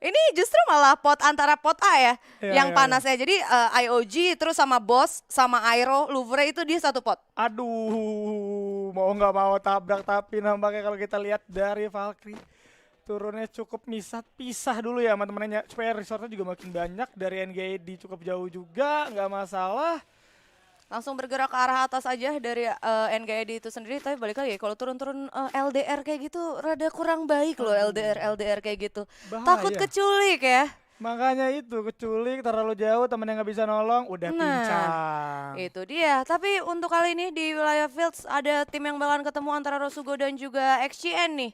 Ini justru malah pot antara pot A ya, Iya, yang iya, iya. panasnya. Jadi IOG terus sama Boss sama Aero Louvre itu dia satu pot. Aduh, mau nggak mau tabrak tapi nampaknya kalau kita lihat dari Valkyrie turunnya cukup pisah dulu ya teman-temannya supaya resortnya juga makin banyak dari NGD cukup jauh juga nggak masalah. Langsung bergerak ke arah atas aja dari NGID itu sendiri. Tapi balik lagi kalau turun-turun LDR kayak gitu rada kurang baik loh, Aduh, LDR kayak gitu. Takut bahaya. keculik ya. Makanya itu keculik terlalu jauh temen yang nggak bisa nolong udah Nah, pincang. itu dia. Tapi untuk kali ini di wilayah Fields ada tim yang bakalan ketemu antara Rosugo dan juga XCN nih,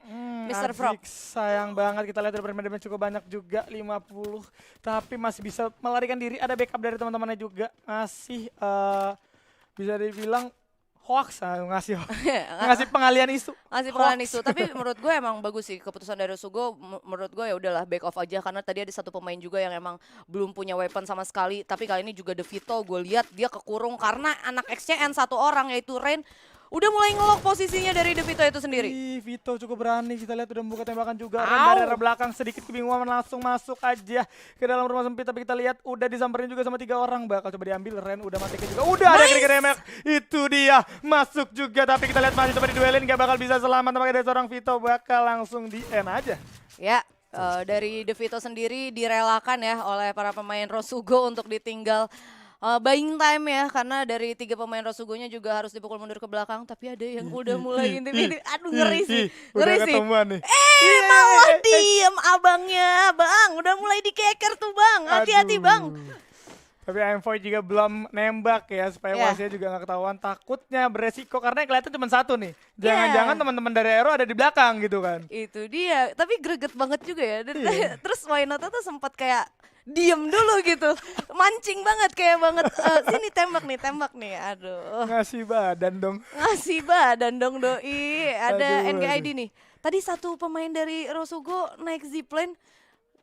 Mr. Frog. Azik sayang banget kita lihat dari bermain cukup banyak juga 50 tapi masih bisa melarikan diri ada backup dari teman-temannya juga masih bisa dibilang hoax ngasih ngasih pengalian isu Masih pengalaman hoax. isu, tapi menurut gue emang bagus sih keputusan dari Rosugo. Menurut gue ya udahlah back off aja karena tadi ada satu pemain juga yang emang belum punya weapon sama sekali. Tapi kali ini juga Devito gue lihat dia kekurung karena anak XCN satu orang yaitu Rain udah mulai ngelok posisinya dari Devito itu sendiri. Ih, Vito cukup berani kita lihat udah membuka tembakan juga. Ren dari arah Au. belakang sedikit kebingungan langsung masuk aja ke dalam rumah sempit tapi kita lihat udah disamperin juga sama 3 orang bakal coba diambil. Ren udah matikan juga udah ada Nice. kira remek itu dia masuk juga tapi kita lihat masih coba diduelin gak bakal bisa selamat makanya dari seorang Vito bakal langsung di end aja. Ya, dari Devito sendiri direlakan ya oleh para pemain Rosugo untuk ditinggal buying time ya karena dari 3 pemain Rosugonya juga harus dipukul mundur ke belakang tapi ada yang udah mulai intimidasi. Aduh ngeri sih, Udah ngeri sih. ketemuan nih. Malah diem abangnya, bang. Udah mulai dikeker tuh bang. Hati-hati bang. Aduh. Tapi M4 juga belum nembak ya supaya Ya, posisinya juga nggak ketahuan. Takutnya beresiko karena yang kelihatan cuma satu nih. Jangan-jangan ya. teman-teman dari Aero ada di belakang gitu kan. Itu dia. Tapi greget banget juga ya. Dan Iya. terus Wainata tuh sempat kayak diem dulu gitu. Mancing banget kayak banget. Sini tembak nih. Aduh. Ngasih badan dong. Ngasih badan dong doi. Ada Aduh, NKID aduh. nih. Tadi satu pemain dari Rosugo naik zipline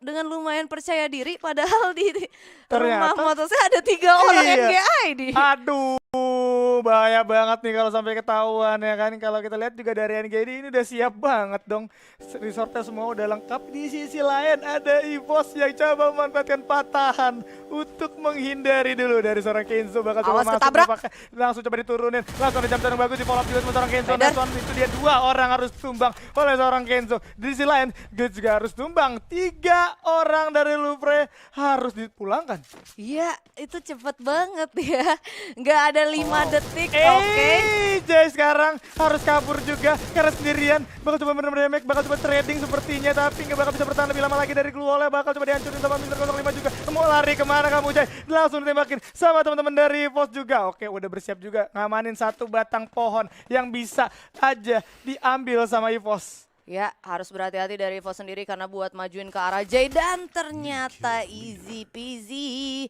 dengan lumayan percaya diri padahal di rumah Ternyata motosnya ada 3 orang iya. NGID. Aduh, bahaya banget nih kalau sampai ketahuan ya kan. Kalau kita lihat juga dari NGD ini udah siap banget dong. Resortnya semua udah lengkap. Di sisi lain ada EVOS yang coba memanfaatkan patahan untuk menghindari dulu dari seorang Kenzo. Bakal coba Awas masuk ketabrak. pakai langsung coba diturunin. Langsung ada jam yang bagus di follow up juga sama seorang Kenzo. Rider. Next one itu dia 2 orang harus tumbang oleh seorang Kenzo. Di sisi lain Guts juga harus tumbang. 3 orang dari Louvre harus dipulangkan. Iya, itu cepet banget ya. Nggak ada 5 detik. Oke. Jay sekarang harus kabur juga karena sendirian. Bakal coba bener-bener damage, bakal coba trading sepertinya tapi nggak bakal bisa bertahan lebih lama lagi dari Glue Wall. Bakal coba dihancurin sama Mr. 05 juga. Mau lari kemana kamu Jay? Langsung ditembakin sama teman-teman dari Pos juga. Oke, udah bersiap juga ngamanin satu batang pohon yang bisa aja diambil sama EVOS. Ya, harus berhati-hati dari Evo sendiri karena buat majuin ke arah Jay dan ternyata easy peasy.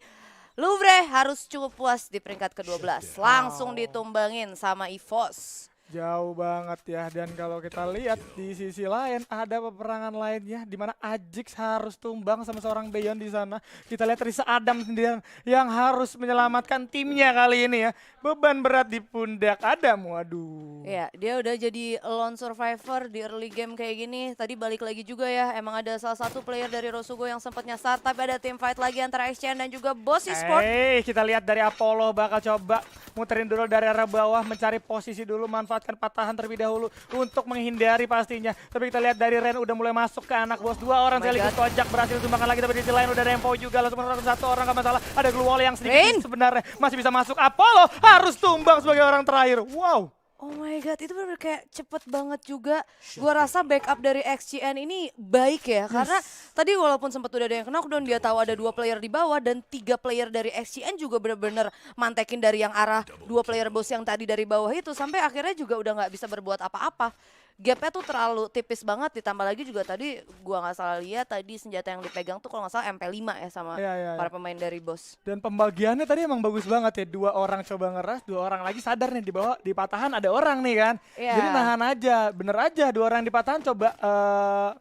Louvre harus cukup puas di peringkat ke-12. Langsung ditumbangin sama EVOS. Jauh banget ya, dan kalau kita lihat di sisi lain ada peperangan lainnya di mana Ajix harus tumbang sama seorang Beyon di sana. Kita lihat Risa Adam sendirian yang harus menyelamatkan timnya kali ini ya. Beban berat di pundak Adam, waduh. Ya, dia udah jadi lone survivor di early game kayak gini. Tadi balik lagi juga ya, emang ada salah satu player dari Rosugo yang sempat nyasar. Tapi ada team fight lagi antara XCN dan juga Boss Esport. Kita lihat dari Apollo bakal coba muterin dulu dari arah bawah, mencari posisi dulu, manfaatkan patahan terlebih dahulu untuk menghindari pastinya. Tapi kita lihat dari Ren udah mulai masuk ke anak bos. 2 orang Oh my sekaligus God. tojak berhasil ditumbangkan lagi, tapi di sisi lain udah Rempo juga langsung menurunkan 1 orang gak masalah. Ada Glue Wall yang sedikit Rain. sebenarnya masih bisa masuk. Apollo harus tumbang sebagai orang terakhir. Wow. Oh my god, itu bener kayak cepet banget juga. Gua rasa backup dari XCN ini baik ya, karena tadi walaupun sempat udah ada yang knockdown, dia tahu ada 2 player di bawah dan 3 player dari XCN juga bener-bener mantekin dari yang arah 2 player bos yang tadi dari bawah itu sampai akhirnya juga udah nggak bisa berbuat apa-apa. Gapnya tuh terlalu tipis banget, ditambah lagi juga tadi gua nggak salah lihat tadi senjata yang dipegang tuh kalau nggak salah MP5 ya sama Iya. para pemain dari bos. Dan pembagiannya tadi emang bagus banget ya. 2 orang coba ngeras, 2 orang lagi sadar nih di bawah di patahan ada orang nih kan. Iya. Jadi nahan aja, bener aja 2 orang di patahan coba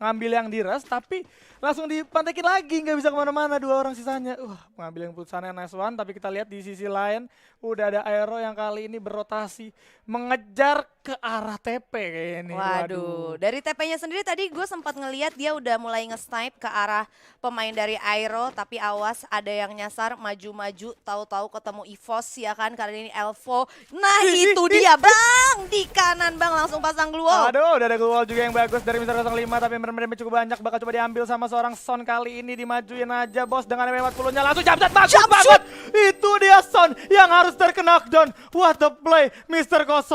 ngambil yang diras tapi langsung dipantekin lagi, nggak bisa kemana-mana 2 orang sisanya. Mengambil yang putusannya nice one, tapi kita lihat di sisi lain udah ada Aero yang kali ini berotasi mengejar ke arah TP kayak ini. Waduh, dari TP-nya sendiri tadi gue sempat ngeliat dia udah mulai nge-snipe ke arah pemain dari Aero, tapi awas ada yang nyasar maju-maju, tahu-tahu ketemu EVOS ya kan, karena ini Elvo. Nah itu dia bang, di kanan bang langsung pasang glue wall. Aduh, udah ada glue wall juga yang bagus dari Mister 05, tapi merem cukup banyak, bakal coba diambil sama seorang Son. Kali ini dimajuin aja bos dengan MP40-nya, langsung jump shot, bagus banget. Itu dia Son yang harus terknockdown. What the play Mister 05.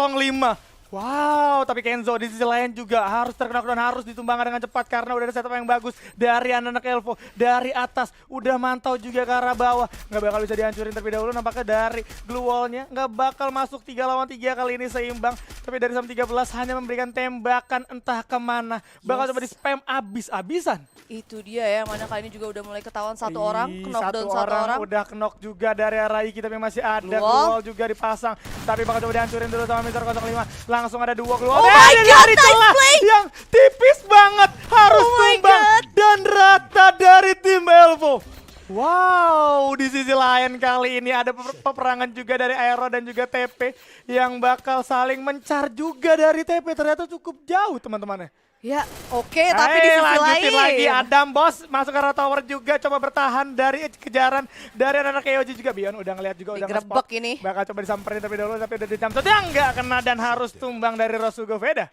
Wow, tapi Kenzo di sisi lain juga harus terknockdown, harus ditumbangkan dengan cepat karena udah ada setup yang bagus dari anak Elvo. Dari atas udah mantau juga ke arah bawah, nggak bakal bisa dihancurin terlebih dahulu. Nampaknya dari glue wallnya nggak bakal masuk 3 lawan 3 kali ini seimbang. Tapi dari Sam 13 hanya memberikan tembakan entah kemana, bakal coba di spam abis-abisan. Itu dia ya, mana kali ini juga udah mulai ketahuan satu orang, knockdown satu orang. Udah knock juga dari arah Iki, tapi masih ada glue wall juga dipasang. Tapi bakal coba dihancurin dulu sama Mister 05. Langsung ada 2 glue wall. Oh my god, dari nice celah play! yang tipis banget, harus tumbang dan rata dari tim Elvo. Wow, di sisi lain kali ini ada peperangan juga dari Aero dan juga TP yang bakal saling mencar juga dari TP. Ternyata cukup jauh teman-temannya. Ya oke, tapi di sisi lanjutin lain lagi Adam bos masuk ke arah tower juga, coba bertahan dari kejaran dari anak KOG juga. Bion udah ngeliat juga, udah digerebek nge-spot. ini. Bakal coba disamperin tapi dulu, tapi udah dijam dia nggak kena dan harus tumbang dari Rosugo Veda.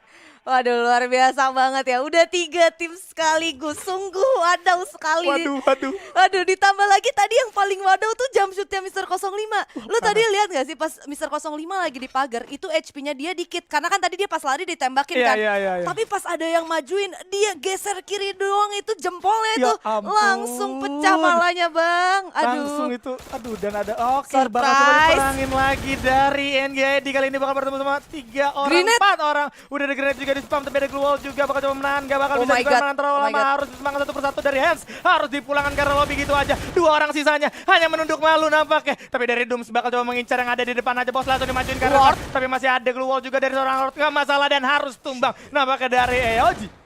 Waduh luar biasa banget ya, udah 3 tim sekaligus, sungguh wadaw sekali. Waduh ditambah lagi tadi yang paling wadaw tuh jump shootnya Mister 05. Lu tadi lihat gak sih pas Mister 05 lagi di pagar, itu HP-nya dia dikit, karena kan tadi dia pas lari ditembakin kan. Iya. Tapi pas ada yang majuin, dia geser kiri doang itu jempolnya Ya itu ampun. langsung pecah malahnya bang. Aduh. Langsung itu, dan ada bakal coba Surprise. diperangin lagi dari NGID. Kali ini bakal bertemu sama 3 orang, Grenade. 4 orang. Udah ada grenade juga di spam, tapi ada glue wall juga, bakal coba menahan. Gak bakal Oh bisa my juga God. menahan terlalu Oh my lama, God. harus semangat satu persatu dari Hans. Harus dipulangkan karena lobby gitu aja. 2 orang sisanya hanya menunduk malu nampaknya. Tapi dari Dooms bakal coba mengincar yang ada di depan aja, bos langsung dimajuin karena Lord. tapi masih ada glue wall juga dari seorang Lord. Gak masalah dan harus tumbang. Nampaknya dari EOG.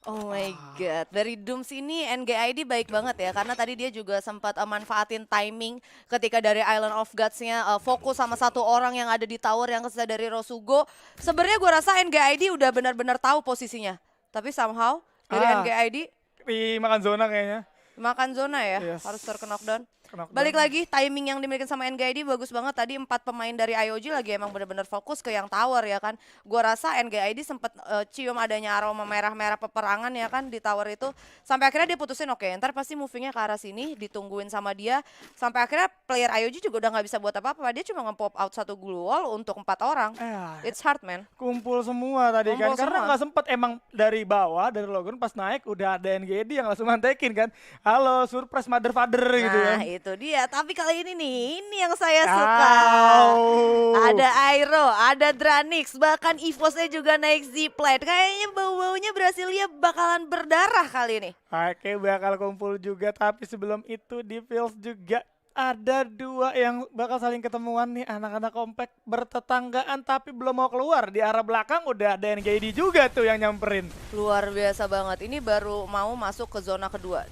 Oh my god, dari Dooms ini NGID baik banget ya, karena tadi dia juga sempat manfaatin timing ketika dari Island of Gods-nya fokus sama satu orang yang ada di tower yang kesisa dari Rosugo. Sebenarnya gue rasa NGID udah benar-benar tahu posisinya, tapi somehow dari NGID Makan zona kayaknya. makan zona ya, Yes. harus terknockdown. Knockdown. Balik lagi, timing yang dimiliki sama NGID bagus banget. Tadi 4 pemain dari IOG lagi emang benar-benar fokus ke yang tower ya kan. Gua rasa NGID sempat cium adanya aroma merah-merah peperangan ya kan di tower itu. Sampai akhirnya dia putusin oke, ntar pasti movingnya ke arah sini, ditungguin sama dia. Sampai akhirnya player IOG juga udah nggak bisa buat apa-apa. Dia cuma nge-pop out satu glue wall untuk 4 orang. It's hard man. Kumpul semua tadi Kumpul kan, karena semua. nggak sempet emang dari bawah, dari Logan pas naik udah ada NGD yang langsung mantekin kan. Halo, surprise mother father gitu kan. Nah itu dia, tapi kali ini nih, ini yang saya suka. Ada Aero, ada Dranix, bahkan EVOS-nya juga naik zipline. Kayaknya bau-baunya Brasilia bakalan berdarah kali ini. Oke, bakal kumpul juga, tapi sebelum itu di Fields juga ada 2 yang bakal saling ketemuan nih, anak-anak kompak bertetanggaan tapi belum mau keluar. Di arah belakang udah ada NGD juga tuh yang nyamperin. Luar biasa banget, ini baru mau masuk ke zona kedua.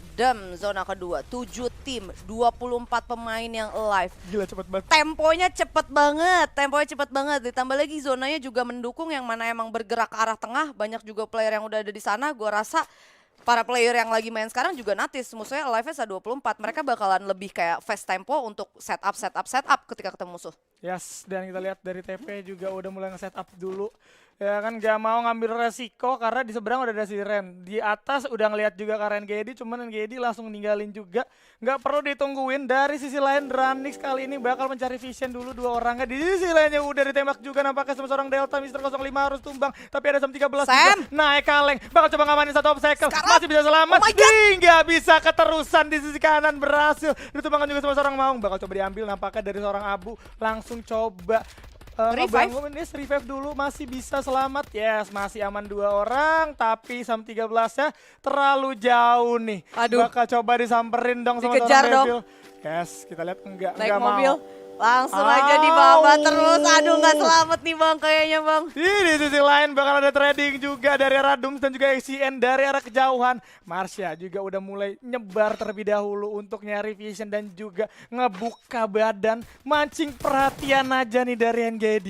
Zona kedua, 7 tim, 24 pemain yang alive. Gila cepet banget. Temponya cepet banget. Ditambah lagi zonanya juga mendukung, yang mana emang bergerak ke arah tengah. Banyak juga player yang udah ada di sana. Gue rasa para player yang lagi main sekarang juga natis. Musuhnya alive-nya 24. Mereka bakalan lebih kayak fast tempo untuk setup ketika ketemu musuh. Yes, dan kita lihat dari TP juga udah mulai nge-setup dulu. Ya kan gak mau ngambil resiko karena di seberang udah ada si Ren. Di atas udah ngeliat juga ke NGD, cuman NGD langsung ninggalin juga. Gak perlu ditungguin. Dari sisi lain Dranix kali ini bakal mencari vision dulu 2 orangnya. Di sisi lainnya udah ditembak juga nampaknya sama seorang Delta. Mister 05 harus tumbang, tapi ada Sam 13 juga naik kaleng. Bakal coba ngamanin satu obstacle. Masih bisa selamat. Nggak bisa keterusan di sisi kanan, berhasil ditumbangkan juga sama seorang Maung. Bakal coba diambil nampaknya dari seorang Abu. Langsung coba ngebangun ini revive dulu, masih bisa selamat. Yes, masih aman 2 orang, tapi Sam 13-nya terlalu jauh nih. Aduh. Bakal coba disamperin dong sama Dikejar seorang dong. Devil. Yes, kita lihat enggak Naik mobil. mau. Langsung aja dibawa terus. Aduh nggak selamat nih bang kayaknya bang. Di sisi lain bakal ada trading juga dari arah Dums dan juga XCN dari arah kejauhan. Marsha juga udah mulai nyebar terlebih dahulu untuk nyari vision dan juga ngebuka badan. Mancing perhatian aja nih dari NGD.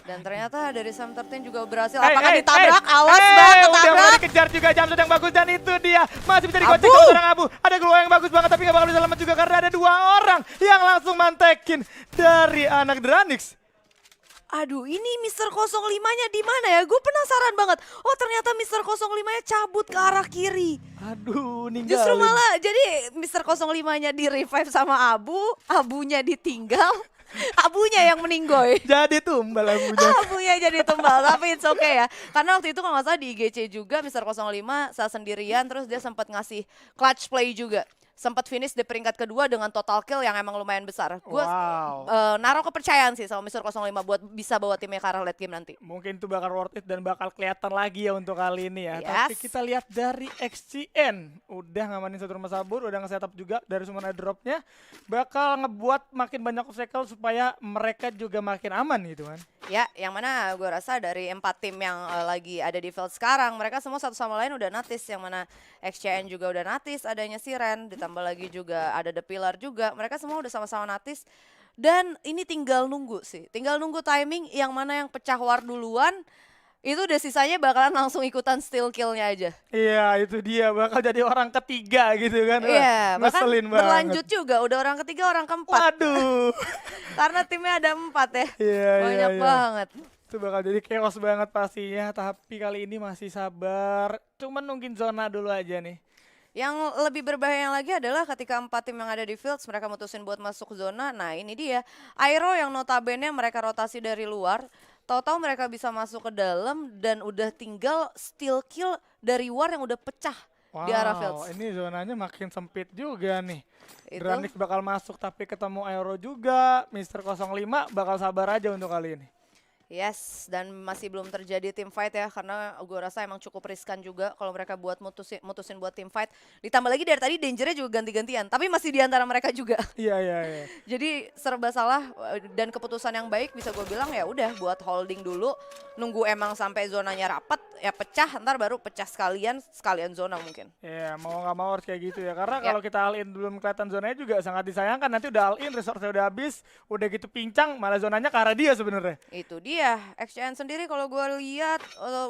Dan ternyata dari Sam 13 juga berhasil. Apakah ditabrak? Awas bang Udah mulai ketabrak. dikejar juga Jamsud yang bagus dan itu dia. Masih bisa digocek sama seorang Abu. Ada Glow yang bagus banget tapi gak bakal bisa selamat juga karena ada 2 orang yang langsung mantekin dari anak Dranix. Aduh ini Mister 05-nya di mana ya? Gue penasaran banget. Oh ternyata Mister 05-nya cabut ke arah kiri. Aduh, ninggalin. Justru malah jadi Mister 05-nya di revive sama Abu, Abunya ditinggal, Abunya yang meninggoy. Jadi tumbal Abunya. Abunya jadi tumbal, tapi it's okay ya. Karena waktu itu kalau nggak salah di IGC juga Mister 05 saat sendirian terus dia sempat ngasih clutch play juga. Sempat finish di peringkat kedua dengan total kill yang emang lumayan besar. Gue naruh kepercayaan sih sama Mister 05 buat bisa bawa timnya ke arah late game nanti. Mungkin itu bakal worth it dan bakal kelihatan lagi ya untuk kali ini ya. Yes. Tapi kita lihat dari XCN. Udah ngamanin satu rumah sabur, udah nge-setup juga dari sumber dropnya. Bakal ngebuat makin banyak obstacle supaya mereka juga makin aman gitu kan. Ya, yang mana gue rasa dari 4 tim yang lagi ada di field sekarang, mereka semua satu sama lain udah notice, yang mana XCN juga udah notice adanya Siren, ditambah lagi juga ada The Pillar juga, mereka semua udah sama-sama notice. Dan ini tinggal nunggu sih, tinggal nunggu timing yang mana yang pecah war duluan, itu udah sisanya bakalan langsung ikutan steal kill-nya aja. Iya, itu dia bakal jadi orang ketiga gitu kan. Iya, bahkan ngeselin berlanjut banget. juga, udah orang ketiga, orang keempat. Waduh. Karena timnya ada 4 ya, Iya, banyak iya. banget. Itu bakal jadi chaos banget pastinya, tapi kali ini masih sabar. Cuman nungguin zona dulu aja nih. Yang lebih berbahaya lagi adalah ketika 4 tim yang ada di fields mereka mutusin buat masuk zona. Nah ini dia, Aero yang notabene mereka rotasi dari luar, tahu-tahu mereka bisa masuk ke dalam dan udah tinggal steal kill dari war yang udah pecah di arah fields. Ini zonanya makin sempit juga nih. Itu. Dranix bakal masuk tapi ketemu Aero juga. Mister 05 bakal sabar aja untuk kali ini. Yes, dan masih belum terjadi team fight ya, karena gue rasa emang cukup riskan juga kalau mereka buat mutusin buat team fight. Ditambah lagi dari tadi dangernya juga ganti-gantian, tapi masih di antara mereka juga. Iya, iya, iya. Jadi serba salah dan keputusan yang baik bisa gue bilang ya udah buat holding dulu, nunggu emang sampai zonanya rapat, ya pecah, ntar baru pecah sekalian zona mungkin. Iya, mau nggak mau harus kayak gitu ya. Karena kalau kita all in belum kelihatan zonanya juga sangat disayangkan. Nanti udah all in, resource-nya udah habis, udah gitu pincang, malah zonanya ke arah dia sebenarnya. Itu dia. XCN sendiri kalau gue lihat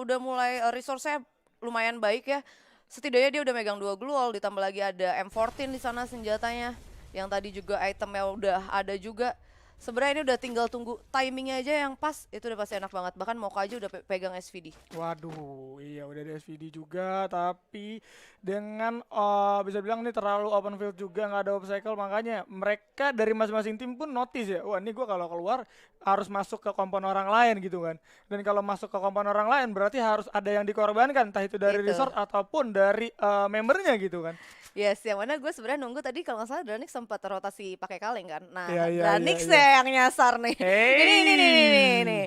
udah mulai resource-nya lumayan baik ya. Setidaknya dia udah megang 2 glue, ditambah lagi ada M14 di sana senjatanya. Yang tadi juga itemnya udah ada juga. Sebenarnya ini udah tinggal tunggu timingnya aja yang pas, itu udah pasti enak banget. Bahkan Mocha aja udah pegang SVD. Waduh, iya udah ada SVD juga, tapi dengan bisa bilang ini terlalu open field juga, nggak ada obstacle, makanya mereka dari masing-masing tim pun notice ya, wah ini gue kalau keluar harus masuk ke kompon orang lain gitu kan. Dan kalau masuk ke kompon orang lain berarti harus ada yang dikorbankan, entah itu dari resort ataupun dari membernya gitu kan. Yes, yang mana gue sebenarnya nunggu tadi kalau nggak salah Dranix sempat rotasi pakai kaleng kan. Nah, Dranix ya yang nyasar nih. Ini.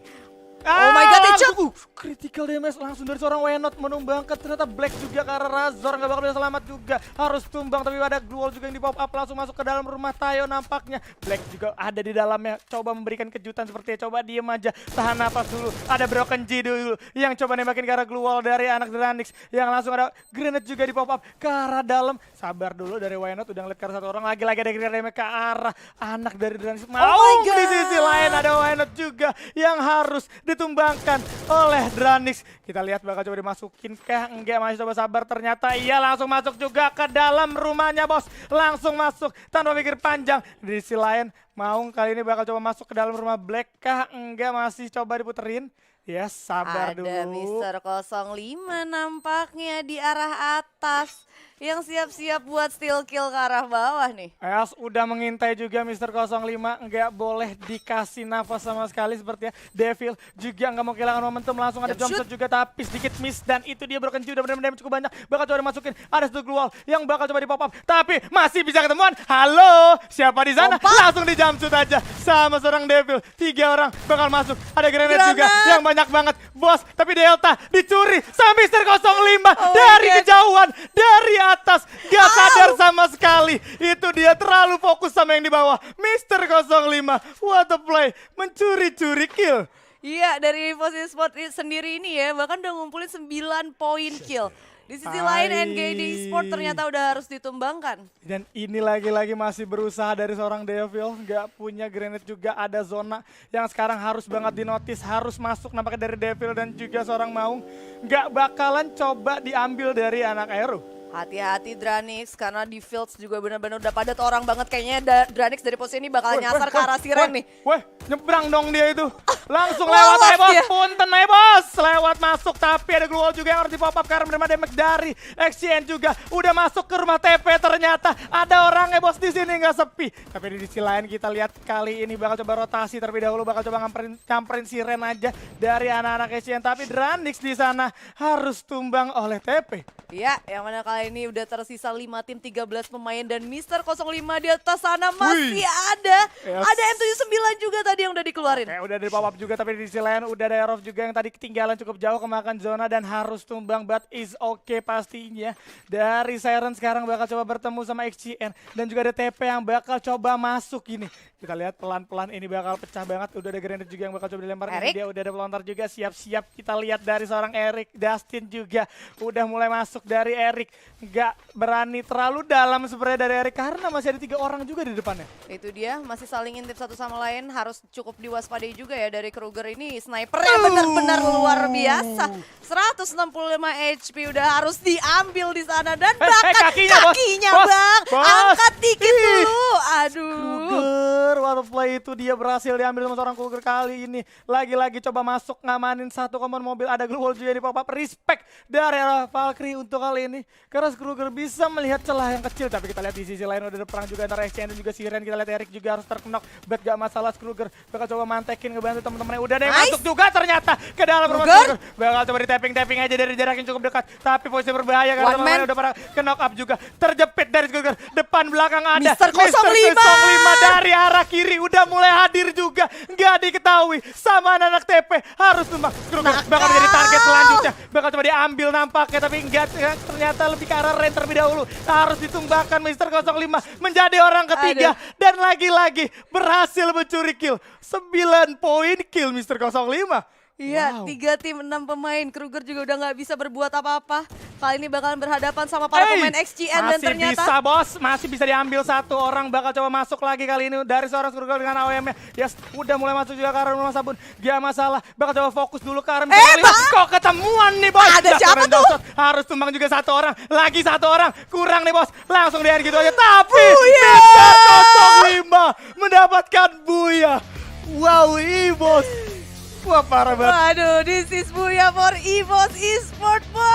Oh my god, headshot! Critical damage langsung dari seorang Wenot menumbangkan. Ternyata Black juga ke arah Razor, nggak bakal bisa selamat juga. Harus tumbang, tapi ada Gluol juga yang di pop up langsung masuk ke dalam rumah Tayo nampaknya. Black juga ada di dalamnya, coba memberikan kejutan sepertinya. Coba diem aja, tahan napas dulu. Ada Broken G dulu yang coba nembakin ke arah Gluol dari anak Dranix. Yang langsung ada grenade juga di pop up ke arah dalam. Sabar dulu dari Wenot, udah ngeliat ke arah 1 orang. Lagi-lagi ada critical damage ke arah anak dari Dranix. Di sisi lain ada Wenot juga yang harus ditumbangkan oleh Dranix. Kita lihat bakal coba dimasukin kah? Enggak, masih coba sabar. Ternyata iya langsung masuk juga ke dalam rumahnya bos. Langsung masuk tanpa pikir panjang. Di sisi lain Maung kali ini bakal coba masuk ke dalam rumah Black kah? Enggak, masih coba diputerin. Ya sabar dulu. Ada Mister 05 nampaknya di arah atas yang siap-siap buat steal kill ke arah bawah nih. Ayas udah mengintai juga Mister 05, nggak boleh dikasih nafas sama sekali sepertinya. Devil juga nggak mau kehilangan momentum, langsung ada jump shot juga tapi sedikit miss dan itu dia broken G udah benar-benar cukup banyak. Bakal coba dimasukin, ada satu Gluol yang bakal coba di pop up tapi masih bisa ketemuan. Halo, siapa di sana? Langsung di jump shot aja sama seorang Devil. 3 orang bakal masuk, ada grenade juga yang banyak banget bos, tapi Delta dicuri sama Mister 05 dari kejauhan, dari atas, gak sadar sama sekali. Itu dia terlalu fokus sama yang di bawah. Mister 05, what a play, mencuri-curi kill. Iya, dari posisi sport sendiri ini ya, bahkan udah ngumpulin 9 poin kill. Di sisi lain NGD Esport ternyata udah harus ditumbangkan. Dan ini lagi-lagi masih berusaha dari seorang Devil, nggak punya grenade juga, ada zona yang sekarang harus banget dinotis, harus masuk nampaknya dari Devil dan juga seorang Maung. Nggak bakalan coba diambil dari anak Aero. Hati-hati Dranix, karena di fields juga benar-benar udah padat orang banget. Kayaknya Dranix dari posisi ini bakal nyasar ke arah Siren nih. Weh, nyebrang dong dia itu. Langsung Lolos lewat bos, dia. punten bos. Lewat masuk, tapi ada global juga yang harus di pop up karena menerima damage dari XCN juga. Udah masuk ke rumah TP ternyata. Ada orang bos di sini nggak sepi. Tapi di sisi lain kita lihat kali ini bakal coba rotasi terlebih dahulu. Bakal coba nyamperin Siren aja dari anak-anak XCN. Tapi Dranix di sana harus tumbang oleh TP. Iya, yang mana kali ini udah tersisa 5 tim, 13 pemain, dan Mister 05 di atas sana masih ada. Yes. Ada M79 juga tadi yang udah dikeluarin. Oke, udah dari pop up juga, tapi di sisi lain udah ada Aerof juga yang tadi ketinggalan cukup jauh kemakan zona dan harus tumbang, but is okay pastinya. Dari Siren sekarang bakal coba bertemu sama XCN dan juga ada TP yang bakal coba masuk ini. Kita lihat pelan-pelan ini bakal pecah banget. Udah ada grenade juga yang bakal coba dilempar. Ini dia udah ada pelontar juga, siap-siap. Kita lihat dari seorang Erik, Dustin juga udah mulai masuk dari Erik. Nggak berani terlalu dalam sebenarnya dari Erik karena masih ada 3 orang juga di depannya. Itu dia, masih saling intip satu sama lain, harus cukup diwaspadai juga ya dari Kruger ini. Snipernya benar-benar luar biasa. 165 HP udah harus diambil di sana dan bahkan kakinya bos. Bang, Bos. angkat dikit dulu. Aduh. Kruger, what a play itu dia berhasil diambil sama seorang Kruger kali ini. Lagi-lagi coba masuk ngamanin satu common mobil, ada global juga di pop up. Respect dari arah Valkyrie untuk kali ini. Karena Kruger bisa melihat celah yang kecil, tapi kita lihat di sisi lain udah ada perang juga antara XCN dan juga Siren. Kita lihat Erik juga harus terknok, but gak masalah. Kruger bakal coba mantekin, ngebantu teman-temannya. Udah ada yang masuk juga ternyata ke dalam rumah Kruger. Bakal coba di tapping aja dari jarak yang cukup dekat, tapi posisi berbahaya karena teman-temannya udah pada ke knock up juga. Terjepit dari Kruger, depan belakang ada Mister 05 dari arah kiri udah mulai hadir juga. Nggak diketahui sama anak TP, harus tumbang. Kruger bakal menjadi target selanjutnya, bakal coba diambil nampaknya, tapi enggak, ternyata lebih ke arah Ren terlebih dahulu. Harus ditumbangkan Mister 05 menjadi orang ketiga. Dan lagi-lagi berhasil mencuri kill. 9 poin kill Mister 05. Iya, 3 tim 6 pemain. Kruger juga udah nggak bisa berbuat apa-apa. Kali ini bakalan berhadapan sama para pemain XCN dan ternyata masih bisa bos, masih bisa diambil satu orang. Bakal coba masuk lagi kali ini dari seorang Kruger dengan AWM-nya. Yes, udah mulai masuk juga ke arah rumah sabun. Gak masalah, bakal coba fokus dulu ke arah kok ketemuan nih bos. Ada siapa tuh? Harus tumbang juga satu orang, lagi satu orang. Kurang nih bos, langsung dia gitu aja. Tapi Buya! Mister 05 mendapatkan Buya. Wow, bos. Wah parah banget. Waduh, this is Buya for EVOS Esports, Bos.